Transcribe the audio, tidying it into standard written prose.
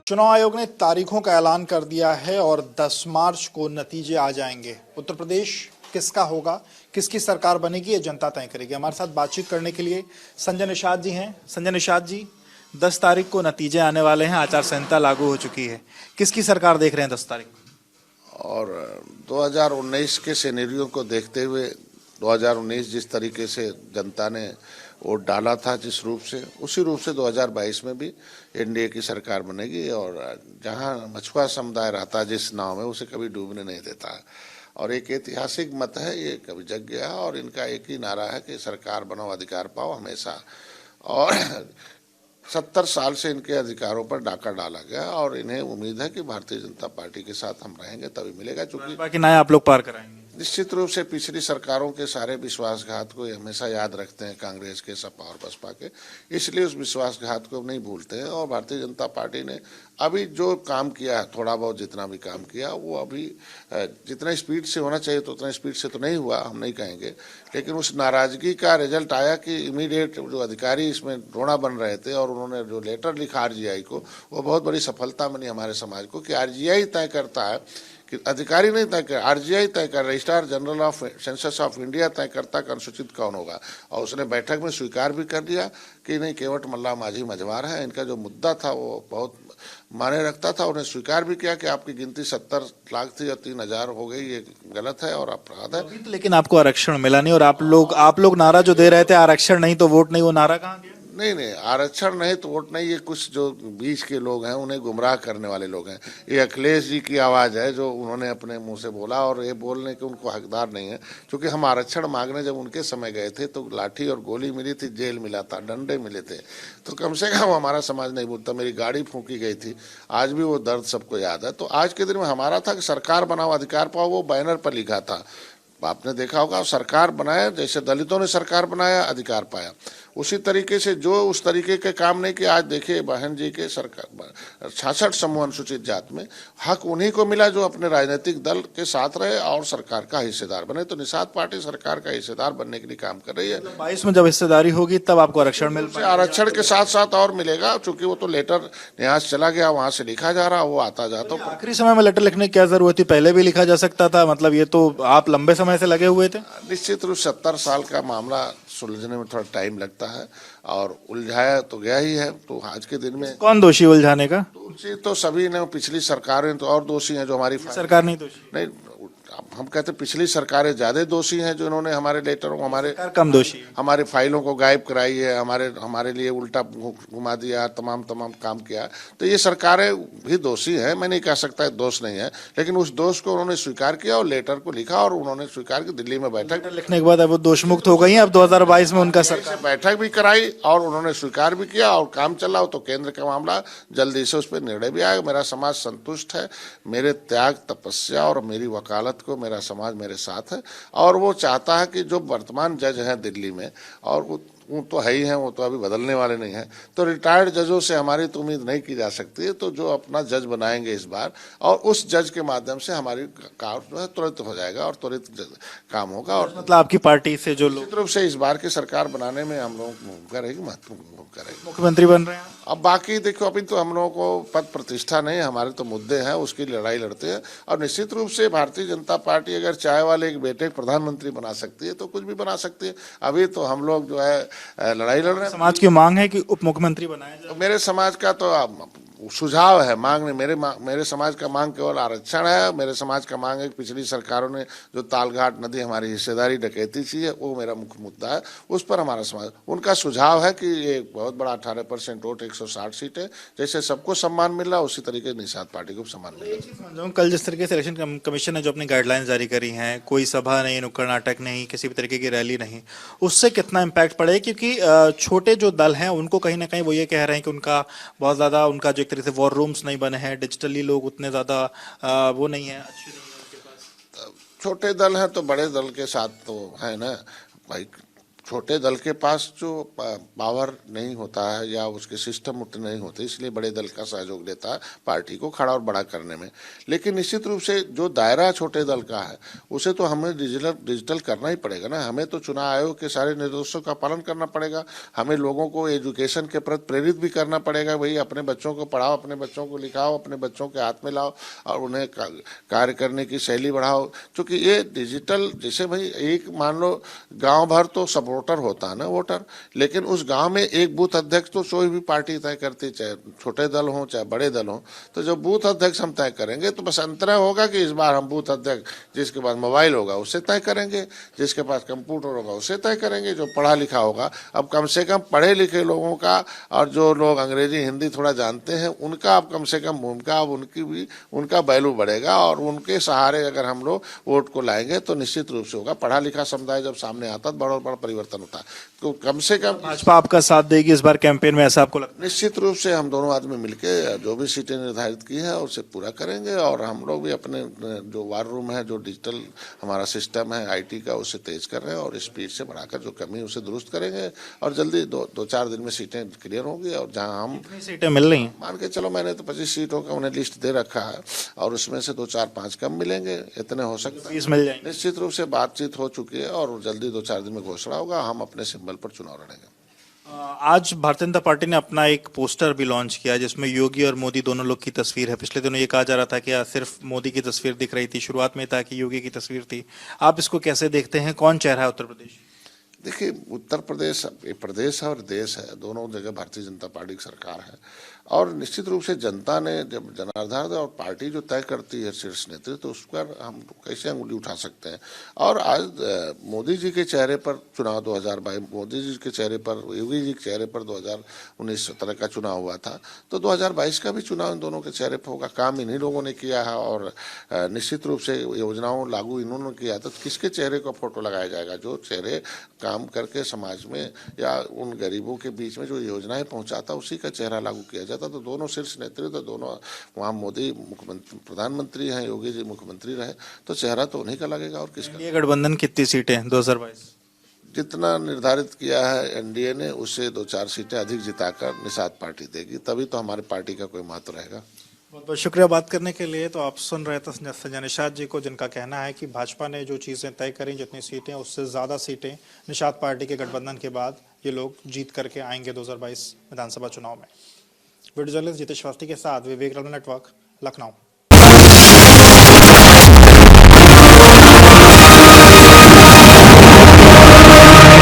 चुनाव आयोग ने तारीखों का ऐलान कर दिया है और 10 मार्च को नतीजे आ जाएंगे। उत्तर प्रदेश किसका होगा, किसकी सरकार बनेगी, ये जनता तय करेगी। हमारे साथ बातचीत करने के लिए संजय निषाद जी हैं। संजय निषाद जी, 10 तारीख को नतीजे आने वाले हैं, आचार संहिता लागू हो चुकी है, किसकी सरकार देख रहे हैं 10 तारीख? और 2019 के सिनेरियो को देखते हुए 2019 जिस तरीके से जनता ने वोट डाला था, जिस रूप से, उसी रूप से 2022 में भी एनडीए की सरकार बनेगी। और जहां मछुआ समुदाय रहता है जिस नाव में, उसे कभी डूबने नहीं देता है। और एक ऐतिहासिक मत है, ये कभी जग गया है। और इनका एक ही नारा है कि सरकार बनाओ अधिकार पाओ हमेशा। और 70 साल से इनके अधिकारों पर डाका डाला गया और इन्हें उम्मीद है कि भारतीय जनता पार्टी के साथ हम रहेंगे तभी मिलेगा। चूंकि बाकी नया आप लोग पार कराएंगे। निश्चित रूप से पिछली सरकारों के सारे विश्वासघात को हमेशा याद रखते हैं कांग्रेस के, सपा और बसपा के, इसलिए उस विश्वासघात को नहीं भूलते हैं। और भारतीय जनता पार्टी ने अभी जो काम किया है, थोड़ा बहुत जितना भी काम किया, वो अभी जितना स्पीड से होना चाहिए तो उतना स्पीड से तो नहीं हुआ, हम नहीं कहेंगे। लेकिन उस नाराजगी का रिजल्ट आया कि इमीडिएट जो अधिकारी इसमें रोना बन रहे थे और उन्होंने जो लेटर लिखा आरजीआई को, वो बहुत बड़ी सफलता बनी हमारे समाज को कि आरजीआई तय करता है कि अधिकारी नहीं तय कर, आरजीआई तय कर, registrar general of census of India तय करता है अनुसूचित कौन होगा। और उसने बैठक में स्वीकार भी कर दिया कि नहीं, केवट मल्ला माझी मझवार है। इनका जो मुद्दा था वो बहुत माने रखता था। उन्हें स्वीकार भी किया कि आपकी गिनती 70 लाख थी और 3000 हो गई, ये गलत है और अपराध है। लेकिन आपको आरक्षण मिला नहीं और आप लोग नारा जो दे रहे थे आरक्षण नहीं तो वोट नहीं, वो नारा कहाँ गया? नहीं, आरक्षण नहीं तो वोट नहीं, ये कुछ जो बीच के लोग हैं उन्हें गुमराह करने वाले लोग हैं। ये अखिलेश जी की आवाज़ है जो उन्होंने अपने मुंह से बोला, और ये बोलने के उनको हकदार नहीं है। क्योंकि हम आरक्षण मांगने जब उनके समय गए थे तो लाठी और गोली मिली थी, जेल मिला था, डंडे मिले थे। तो कम से कम हमारा समाज नहीं बोलता। मेरी गाड़ी फूंकी गई थी, आज भी वो दर्द सबको याद है। तो आज के दिन में हमारा था कि सरकार बनाओ अधिकार पाओ, वो बैनर पर लिखा था, आपने देखा होगा। सरकार बनाया, जैसे दलितों ने सरकार बनाया, अधिकार पाया। उसी तरीके से जो उस तरीके के काम नहीं कि आज देखिए बहन जी के सरकार 66 समूह अनुसूचित जात में हक उन्हीं को मिला जो अपने राजनीतिक दल के साथ रहे और सरकार का हिस्सेदार बने। तो निषाद पार्टी सरकार का हिस्सेदार बनने के लिए काम कर रही है। 22 में जब हिस्सेदारी होगी तब आपको आरक्षण मिल पाएगा। आरक्षण के साथ साथ और मिलेगा, चूंकि वो तो लेटर यहाँ से चला गया, वहां से लिखा जा रहा, वो आता जाता। तो आखिरी समय में लेटर लिखने की क्या जरूरत थी? पहले भी लिखा जा सकता था। मतलब ये तो आप लंबे समय से लगे हुए थे। निश्चित रूप 70 साल का मामला सुलझने में थोड़ा टाइम लगता है और उलझाया तो गया ही है। तो आज के दिन में कौन दोषी उलझाने का? दोषी तो सभी ने, पिछली सरकारें तो और दोषी हैं जो हमारी सरकार नहीं दोषी नहीं, हम कहते पिछली सरकारें ज्यादा दोषी हैं जो इन्होंने हमारे लेटरों, हमारे कम दोषी, हमारे फाइलों को गायब कराई है, हमारे लिए उल्टा घुमा दिया, तमाम काम किया। तो ये सरकारें भी दोषी हैं, मैं नहीं कह सकता दोष नहीं है, लेकिन उस दोष को उन्होंने स्वीकार किया और लेटर को लिखा और उन्होंने स्वीकार की। दिल्ली में बैठक लिखने के बाद अब वो दोष मुक्त हो गई है। अब 2022 में उनका सरकार बैठक भी कराई और उन्होंने स्वीकार भी किया और काम चला। तो केंद्र का मामला, जल्दी से उस पर निर्णय भी आएगा। मेरा समाज संतुष्ट है, मेरे त्याग, तपस्या और मेरी वकालत को मेरा समाज मेरे साथ है। और वो चाहता है कि जो वर्तमान जज हैं दिल्ली में, और वो तो है ही हैं, वो तो अभी बदलने वाले नहीं हैं। तो रिटायर्ड जजों से हमारी तो उम्मीद नहीं की जा सकती है। तो जो अपना जज बनाएंगे इस बार, और उस जज के माध्यम से हमारी काम जो है तुरंत हो जाएगा और तुरंत काम होगा। और मतलब आपकी पार्टी से जो लोग रूप से इस बार की सरकार बनाने में हम लोग भूमिका रहेगी, महत्वपूर्ण भूमिका रहेगी। मुख्यमंत्री बन रहे हैं। अब बाकी देखो, अभी तो हम लोगों को पद प्रतिष्ठा नहीं, हमारे तो मुद्दे हैं, उसकी लड़ाई लड़ते हैं। और निश्चित रूप से भारतीय जनता पार्टी अगर चाय वाले एक बेटे प्रधानमंत्री बना सकती है तो कुछ भी बना सकती है। अभी तो हम लोग जो है लड़ाई लड़ रहे हैं। समाज की मांग है कि उप मुख्यमंत्री बनाया जाए। मेरे समाज का तो सुझाव है, मांग नहीं। मेरे समाज का मांग केवल आरक्षण है। मेरे समाज का मांग है कि पिछली सरकारों ने जो तालघाट नदी हमारी हिस्सेदारी डकैती की है, वो मेरा मुख्य मुद्दा है। उस पर हमारा समाज, उनका सुझाव है कि ये बहुत बड़ा 18% वोट, 160 सीट है, जैसे सबको सम्मान मिल रहा उसी तरीके निषाद पार्टी को सम्मान मिल रहा। कल जिस तरीके से इलेक्शन कमीशन ने जो अपनी गाइडलाइंस जारी करी हैं, कोई सभा नहीं, नुक्कड़ नाटक नहीं, किसी भी तरीके की रैली नहीं, उससे कितना इम्पैक्ट पड़ेगा? क्योंकि छोटे जो दल हैं उनको कहीं ना कहीं वो ये कह रहे हैं कि उनका बहुत ज्यादा, उनका जो एक तरह से वॉर रूम्स नहीं बने हैं, डिजिटली लोग उतने ज्यादा वो नहीं है, अच्छी नहीं है उनके पास। छोटे दल हैं तो बड़े दल के साथ तो है ना भाई, छोटे दल के पास जो पावर नहीं होता है या उसके सिस्टम उतने नहीं होते, इसलिए बड़े दल का सहयोग लेता है पार्टी को खड़ा और बड़ा करने में। लेकिन निश्चित रूप से जो दायरा छोटे दल का है उसे तो हमें डिजिटल करना ही पड़ेगा ना। हमें तो चुनाव आयोग के सारे निर्देशों का पालन करना पड़ेगा। हमें लोगों को एजुकेशन के प्रति प्रेरित भी करना पड़ेगा। भाई अपने बच्चों को पढ़ाओ, अपने बच्चों को लिखाओ, अपने बच्चों के हाथ में लाओ और उन्हें कार्य करने की शैली बढ़ाओ। क्योंकि ये डिजिटल, जैसे भाई एक मान लो गांव भर तो सपोर्टर होता है ना वोटर, लेकिन उस गांव में एक बूथ अध्यक्ष तो कोई भी पार्टी तय करती, चाहे छोटे दल हो चाहे बड़े दल हो। तो जब बूथ अध्यक्ष हम तय करेंगे तो बस अंतर होगा कि इस बार हम बूथ अध्यक्ष जिसके पास मोबाइल होगा उससे तय करेंगे, जिसके पास कंप्यूटर होगा उससे तय करेंगे, जो पढ़ा लिखा होगा। अब कम से कम पढ़े लिखे लोगों का और जो लोग अंग्रेजी हिंदी थोड़ा जानते हैं उनका अब कम से कम भूमिका, अब उनका वैल्यू बढ़ेगा और उनके सहारे अगर हम लोग वोट को लाएंगे तो निश्चित रूप से होगा। पढ़ा लिखा समुदाय जब सामने आता है बड़ा बड़ा परिवर्तन होता है। तो कम से कम भाजपा आपका साथ देगी इस बार कैंपेन में, ऐसा आपको लगता है? निश्चित रूप से हम दोनों आदमी मिलकर जो भी सीटें निर्धारित की है उसे पूरा करेंगे और हम लोग भी अपने जो वार रूम है, जो डिजिटल हमारा सिस्टम है आईटी का, उसे तेज कर रहे हैं और स्पीड से बढ़ाकर जो कमी उसे दुरुस्त करेंगे और जल्दी दो चार दिन में सीटें क्लियर होंगी। और जहां हम सीटें मिल रही हैं, मान के चलो मैंने तो 25 सीटों का उन्हें लिस्ट दे रखा है और उसमें से 2 4 5 कम मिलेंगे, इतने हो सकता है। 20 मिल जाएंगे। निश्चित रूप से बातचीत हो चुकी है और जल्दी 2 4 दिन में घोषणा होगा। हम अपने सिंबल पर चुनाव लड़ेंगे। आज भारतीय जनता पार्टी ने अपना एक पोस्टर भी लॉन्च किया जिसमें योगी और मोदी दोनों लोग की तस्वीर है। पिछले दिनों ये कहा जा रहा था कि सिर्फ मोदी की तस्वीर दिख रही थी, शुरुआत में था कि योगी की तस्वीर थी। आप इसको कैसे देखते हैं? कौन चेहरा है उत्तर प्रदेश? देखिए, उत्तर प्रदेश एक प्रदेश है और देश है, दोनों जगह भारतीय जनता पार्टी की सरकार है और निश्चित रूप से जनता ने जब जनाधार और पार्टी जो तय करती है शीर्ष नेतृत्व, तो उस पर हम कैसे अंगुली उठा सकते हैं। और आज मोदी जी के चेहरे पर चुनाव 2022, मोदी जी के चेहरे पर, योगी जी के चेहरे पर 2019-17 का चुनाव हुआ था, तो 2022 का भी चुनाव इन दोनों के चेहरे पर होगा। काम इन्हीं लोगों ने किया है और निश्चित रूप से योजनाओं लागू इन्होंने किया, तो किसके चेहरे का फोटो लगाया जाएगा? जो चेहरे काम करके समाज में या उन गरीबों के बीच में जो योजनाएं पहुंचाता, उसी का चेहरा लागू किया जाता। तो दोनों शीर्ष नेतृत्व, दोनों वहाँ मोदी मुख्यमंत्री प्रधानमंत्री हैं, योगी जी मुख्यमंत्री रहे, तो चेहरा तो उन्हीं का लगेगा और किसका। ये गठबंधन कितनी सीटें 2022? जितना निर्धारित किया है एनडीए ने, उससे 2 4 सीटें अधिक जिताकर निषाद पार्टी देगी, तभी तो हमारी पार्टी का कोई महत्व रहेगा। बहुत बहुत शुक्रिया बात करने के लिए। तो आप सुन रहे थे संजय निषाद जी को, जिनका कहना है कि भाजपा ने जो चीज़ें तय करी, जितनी सीटें, उससे ज़्यादा सीटें निषाद पार्टी के गठबंधन के बाद ये लोग जीत करके आएंगे 2022 विधानसभा चुनाव में। वीडियो जर्नलिस्ट जितेश अवस्थी के साथ विवेक रमन नेटवर्क, लखनऊ।